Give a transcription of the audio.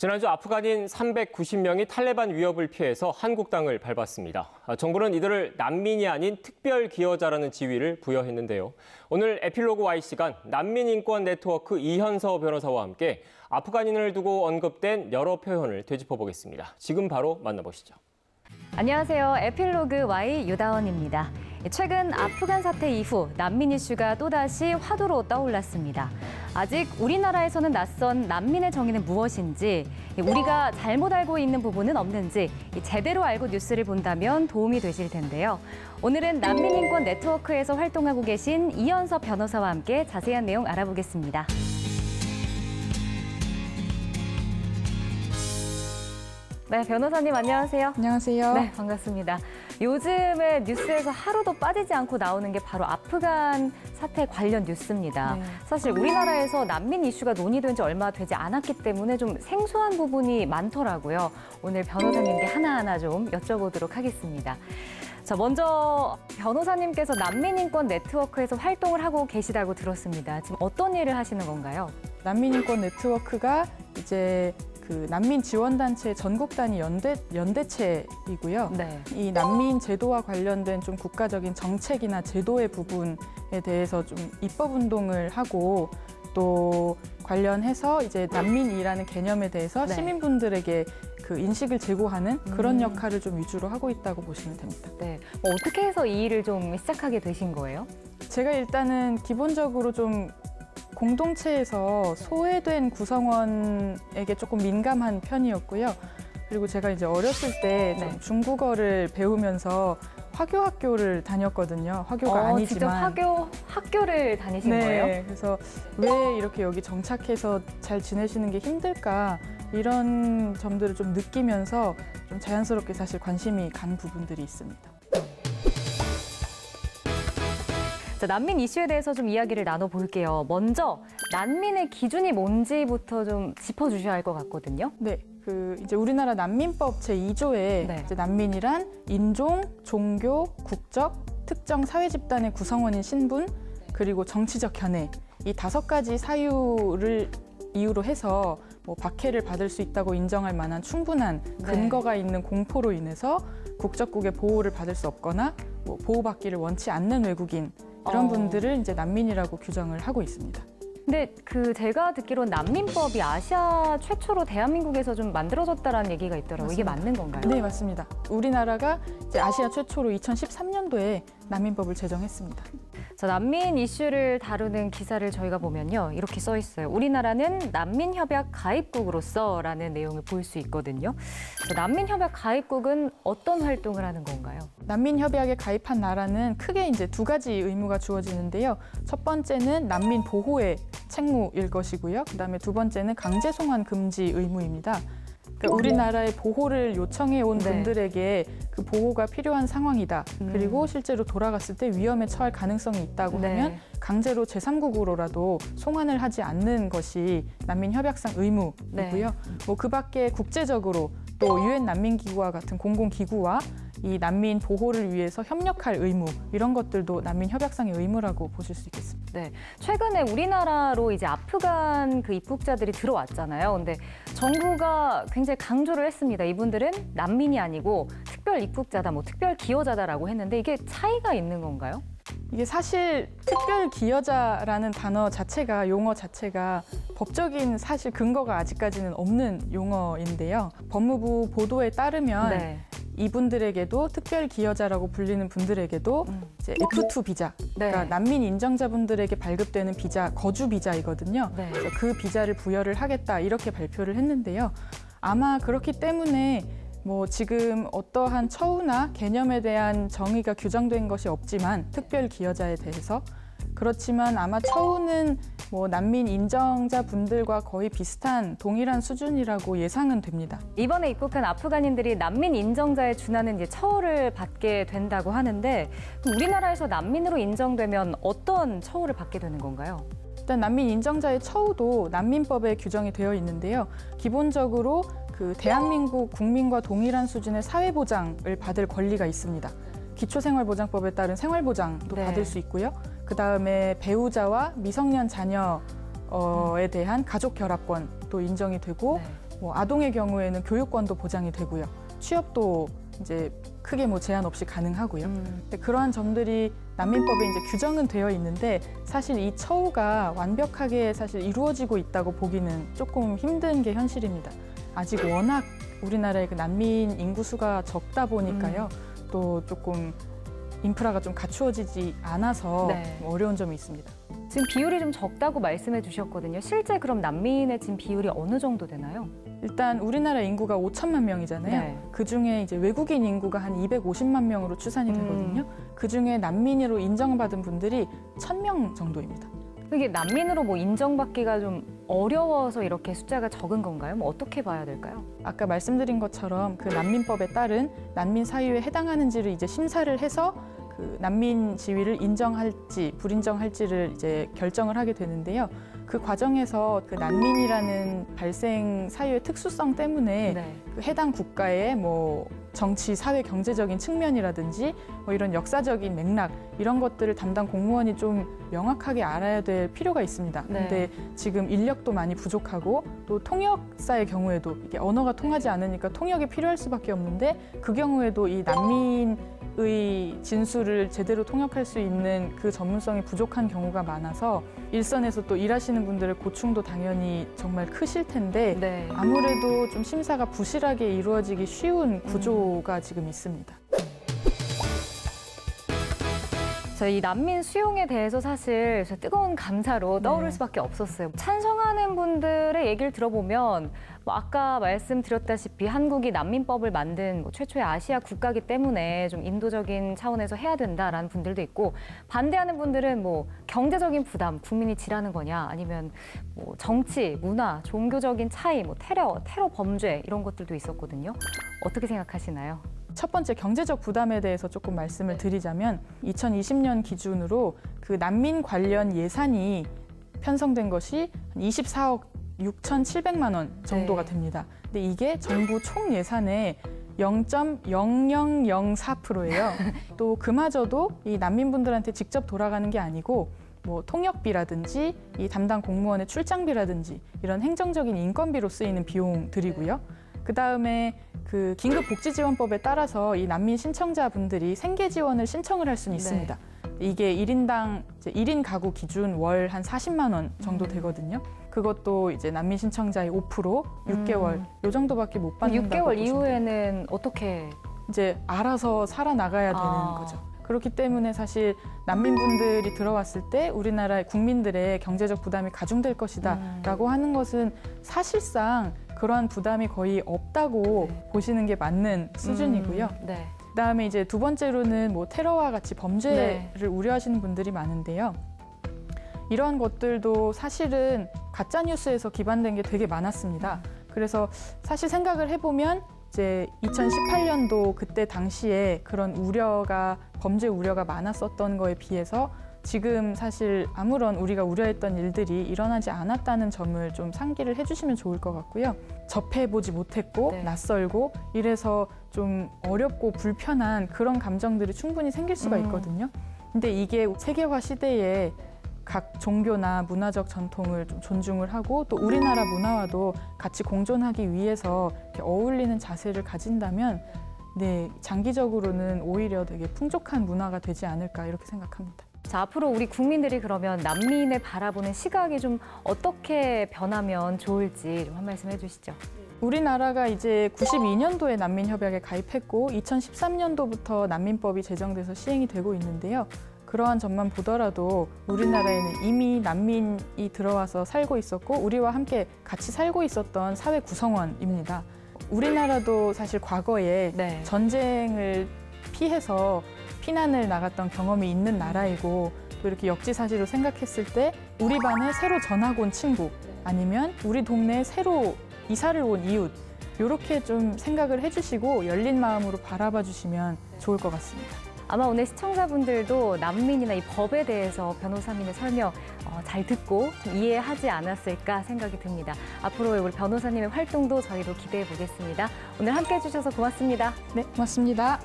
지난주 아프간인 390명이 탈레반 위협을 피해서 한국 땅을 밟았습니다. 정부는 이들을 난민이 아닌 특별기여자라는 지위를 부여했는데요. 오늘 에필로그 Y 시간 난민인권 네트워크 이현서 변호사와 함께 아프간인을 두고 언급된 여러 표현을 되짚어보겠습니다. 지금 바로 만나보시죠. 안녕하세요. 에필로그 Y 유다원입니다. 최근 아프간 사태 이후 난민 이슈가 또다시 화두로 떠올랐습니다. 아직 우리나라에서는 낯선 난민의 정의는 무엇인지, 우리가 잘못 알고 있는 부분은 없는지 제대로 알고 뉴스를 본다면 도움이 되실 텐데요. 오늘은 난민인권 네트워크에서 활동하고 계신 이현서 변호사와 함께 자세한 내용 알아보겠습니다. 네, 변호사님 안녕하세요. 안녕하세요. 네, 반갑습니다. 요즘에 뉴스에서 하루도 빠지지 않고 나오는 게 바로 아프간 사태 관련 뉴스입니다. 네. 사실 우리나라에서 난민 이슈가 논의된 지 얼마 되지 않았기 때문에 좀 생소한 부분이 많더라고요. 오늘 변호사님께 하나하나 좀 여쭤보도록 하겠습니다. 자, 먼저 변호사님께서 난민인권 네트워크에서 활동을 하고 계시다고 들었습니다. 지금 어떤 일을 하시는 건가요? 난민인권 네트워크가 이제 그 난민 지원단체 전국 단위 연대체이고요. 네. 이 난민 제도와 관련된 좀 국가적인 정책이나 제도의 부분에 대해서 좀 입법 운동을 하고 또 관련해서 이제 난민이라는 개념에 대해서 네. 시민분들에게 그 인식을 제고하는 그런 역할을 좀 위주로 하고 있다고 보시면 됩니다. 네. 어떻게 해서 이 일을 좀 시작하게 되신 거예요? 제가 일단은 기본적으로 좀 공동체에서 소외된 구성원에게 조금 민감한 편이었고요. 그리고 제가 이제 어렸을 때 좀 중국어를 배우면서 화교학교를 다녔거든요. 화교가 아니지만. 직접 학교를 다니신 네, 거예요? 그래서 왜 이렇게 여기 정착해서 잘 지내시는 게 힘들까 이런 점들을 좀 느끼면서 좀 자연스럽게 사실 관심이 간 부분들이 있습니다. 자, 난민 이슈에 대해서 좀 이야기를 나눠볼게요. 먼저 난민의 기준이 뭔지부터 좀 짚어주셔야 할 것 같거든요. 네, 이제 우리나라 난민법 제2조에 네. 이제 난민이란 인종, 종교, 국적, 특정 사회 집단의 구성원인 신분, 그리고 정치적 견해 이 5가지 사유를 이유로 해서 뭐 박해를 받을 수 있다고 인정할 만한 충분한 근거가 있는 공포로 인해서 국적국의 보호를 받을 수 없거나 뭐 보호받기를 원치 않는 외국인 이런 분들을 이제 난민이라고 규정을 하고 있습니다. 근데 제가 듣기로는 난민법이 아시아 최초로 대한민국에서 좀 만들어졌다라는 얘기가 있더라고요. 맞습니다. 이게 맞는 건가요? 네, 맞습니다. 우리나라가 이제 아시아 최초로 2013년도에 난민법을 제정했습니다. 자, 난민 이슈를 다루는 기사를 저희가 보면요. 이렇게 써 있어요. 우리나라는 난민협약 가입국으로서라는 내용을 볼 수 있거든요. 자, 난민협약 가입국은 어떤 활동을 하는 건가요? 난민협약에 가입한 나라는 크게 이제 2가지 의무가 주어지는데요. 첫 번째는 난민 보호의 책무일 것이고요. 그다음에 2번째는 강제 송환 금지 의무입니다. 그러니까 우리나라의 보호를 요청해 온 분들에게 그 보호가 필요한 상황이다. 그리고 실제로 돌아갔을 때 위험에 처할 가능성이 있다고 하면 강제로 제3국으로라도 송환을 하지 않는 것이 난민협약상 의무이고요. 뭐 그 밖에 국제적으로 또 유엔 난민기구와 같은 공공기구와 이 난민 보호를 위해서 협력할 의무 이런 것들도 난민협약상의 의무라고 보실 수 있겠습니다. 네, 최근에 우리나라로 이제 아프간 입국자들이 들어왔잖아요. 근데 정부가 굉장히 강조를 했습니다. 이분들은 난민이 아니고 특별 입국자다, 뭐 특별 기여자다라고 했는데 이게 차이가 있는 건가요? 이게 사실 특별 기여자라는 단어 자체가 용어 자체가 법적인 사실 근거가 아직까지는 없는 용어인데요. 법무부 보도에 따르면 이분들에게도 특별 기여자라고 불리는 분들에게도 이제 F2 비자, 그러니까 난민 인정자분들에게 발급되는 비자, 거주 비자이거든요. 그래서 그 비자를 부여를 하겠다 이렇게 발표를 했는데요. 아마 그렇기 때문에 뭐 지금 어떠한 처우나 개념에 대한 정의가 규정된 것이 없지만 특별 기여자에 대해서 그렇지만 아마 처우는 뭐 난민 인정자 분들과 거의 비슷한 동일한 수준이라고 예상은 됩니다. 이번에 입국한 아프간인들이 난민 인정자에 준하는 이제 처우를 받게 된다고 하는데 우리나라에서 난민으로 인정되면 어떤 처우를 받게 되는 건가요? 일단 난민 인정자의 처우도 난민법에 규정이 되어 있는데요. 기본적으로 대한민국 국민과 동일한 수준의 사회보장을 받을 권리가 있습니다. 기초생활보장법에 따른 생활보장도 받을 수 있고요. 그다음에 배우자와 미성년 자녀에 대한 가족 결합권도 인정이 되고 뭐 아동의 경우에는 교육권도 보장이 되고요. 취업도 이제 크게 뭐 제한 없이 가능하고요. 근데 그러한 점들이 난민법에 이제 규정은 되어 있는데 사실 이 처우가 완벽하게 사실 이루어지고 있다고 보기는 조금 힘든 게 현실입니다. 아직 워낙 우리나라의 그 난민 인구 수가 적다 보니까요. 또 조금 인프라가 좀 갖추어지지 않아서 네. 어려운 점이 있습니다. 지금 비율이 좀 적다고 말씀해 주셨거든요. 실제 그럼 난민의 지금 비율이 어느 정도 되나요? 일단 우리나라 인구가 5천만 명이잖아요. 네. 그중에 이제 외국인 인구가 한 250만 명으로 추산이 되거든요. 그중에 난민으로 인정받은 분들이 1,000명 정도입니다. 이게 난민으로 뭐 인정받기가 좀 어려워서 이렇게 숫자가 적은 건가요? 뭐 어떻게 봐야 될까요? 아까 말씀드린 것처럼 그 난민법에 따른 난민 사유에 해당하는지를 이제 심사를 해서 그 난민 지위를 인정할지 불인정할지를 이제 결정을 하게 되는데요. 그 과정에서 그 난민이라는 발생 사유의 특수성 때문에 네. 그 해당 국가의 뭐 정치, 사회, 경제적인 측면이라든지 뭐 이런 역사적인 맥락 이런 것들을 담당 공무원이 좀 명확하게 알아야 될 필요가 있습니다. 네. 근데 지금 인력도 많이 부족하고 또 통역사의 경우에도 이게 언어가 통하지 않으니까 통역이 필요할 수밖에 없는데 그 경우에도 이 난민의 진술을 제대로 통역할 수 있는 그 전문성이 부족한 경우가 많아서 일선에서 또 일하시는 분들의 고충도 당연히 정말 크실 텐데 네. 아무래도 좀 심사가 부실하게 이루어지기 쉬운 구조가 지금 있습니다. 저희 난민 수용에 대해서 사실 뜨거운 감사로 떠오를 네. 수밖에 없었어요. 찬성하는 분들의 얘기를 들어보면 뭐 아까 말씀드렸다시피 한국이 난민법을 만든 뭐 최초의 아시아 국가이기 때문에 좀 인도적인 차원에서 해야 된다라는 분들도 있고 반대하는 분들은 뭐 경제적인 부담, 국민이 지라는 거냐 아니면 뭐 정치, 문화, 종교적인 차이, 뭐 테러 범죄 이런 것들도 있었거든요. 어떻게 생각하시나요? 첫 번째 경제적 부담에 대해서 조금 말씀을 드리자면 2020년 기준으로 그 난민 관련 예산이 편성된 것이 24억 6,700만 원 정도가 네. 됩니다. 근데 이게 정부 총 예산의 0.0004%예요. 또 그마저도 이 난민분들한테 직접 돌아가는 게 아니고 뭐 통역비라든지 이 담당 공무원의 출장비라든지 이런 행정적인 인건비로 쓰이는 비용들이고요. 그다음에 그 긴급복지지원법에 따라서 이 난민 신청자분들이 생계 지원을 신청을 할 수는 있습니다. 이게 1인당 이제 1인 가구 기준 월 한 40만 원 정도 되거든요. 그것도 이제 난민 신청자의 5%, 6개월 요 정도밖에 못 받는다고 6개월 보시면 이후에는 어떻게 이제 알아서 살아나가야 되는 거죠. 그렇기 때문에 사실 난민분들이 들어왔을 때 우리나라의 국민들의 경제적 부담이 가중될 것이다라고 하는 것은 사실상 그러한 부담이 거의 없다고 보시는 게 맞는 수준이고요. 네. 그다음에 이제 두 번째로는 뭐 테러와 같이 범죄를 네. 우려하시는 분들이 많은데요. 이러한 것들도 사실은 가짜 뉴스에서 기반된 게 되게 많았습니다. 그래서 사실 생각을 해보면 이제 2018년도 그때 당시에 그런 우려가 범죄 우려가 많았었던 거에 비해서 지금 사실 아무런 우리가 우려했던 일들이 일어나지 않았다는 점을 좀 상기를 해주시면 좋을 것 같고요. 접해보지 못했고 네. 낯설고 이래서 좀 어렵고 불편한 그런 감정들이 충분히 생길 수가 있거든요. 근데 이게 세계화 시대에 각 종교나 문화적 전통을 좀 존중을 하고 또 우리나라 문화와도 같이 공존하기 위해서 이렇게 어울리는 자세를 가진다면 네, 장기적으로는 오히려 되게 풍족한 문화가 되지 않을까 이렇게 생각합니다. 자, 앞으로 우리 국민들이 그러면 난민을 바라보는 시각이 좀 어떻게 변하면 좋을지 좀 한 말씀 해주시죠. 우리나라가 이제 92년도에 난민협약에 가입했고 2013년도부터 난민법이 제정돼서 시행이 되고 있는데요. 그러한 점만 보더라도 우리나라에는 이미 난민이 들어와서 살고 있었고 우리와 함께 같이 살고 있었던 사회 구성원입니다. 우리나라도 사실 과거에 네. 전쟁을 피해서 피난을 나갔던 경험이 있는 나라이고 또 이렇게 역지사지로 생각했을 때 우리 반에 새로 전학 온 친구 아니면 우리 동네에 새로 이사를 온 이웃 이렇게 좀 생각을 해주시고 열린 마음으로 바라봐 주시면 좋을 것 같습니다. 아마 오늘 시청자분들도 난민이나 이 법에 대해서 변호사님의 설명 잘 듣고 좀 이해하지 않았을까 생각이 듭니다. 앞으로의 우리 변호사님의 활동도 저희도 기대해 보겠습니다. 오늘 함께해 주셔서 고맙습니다. 네, 고맙습니다.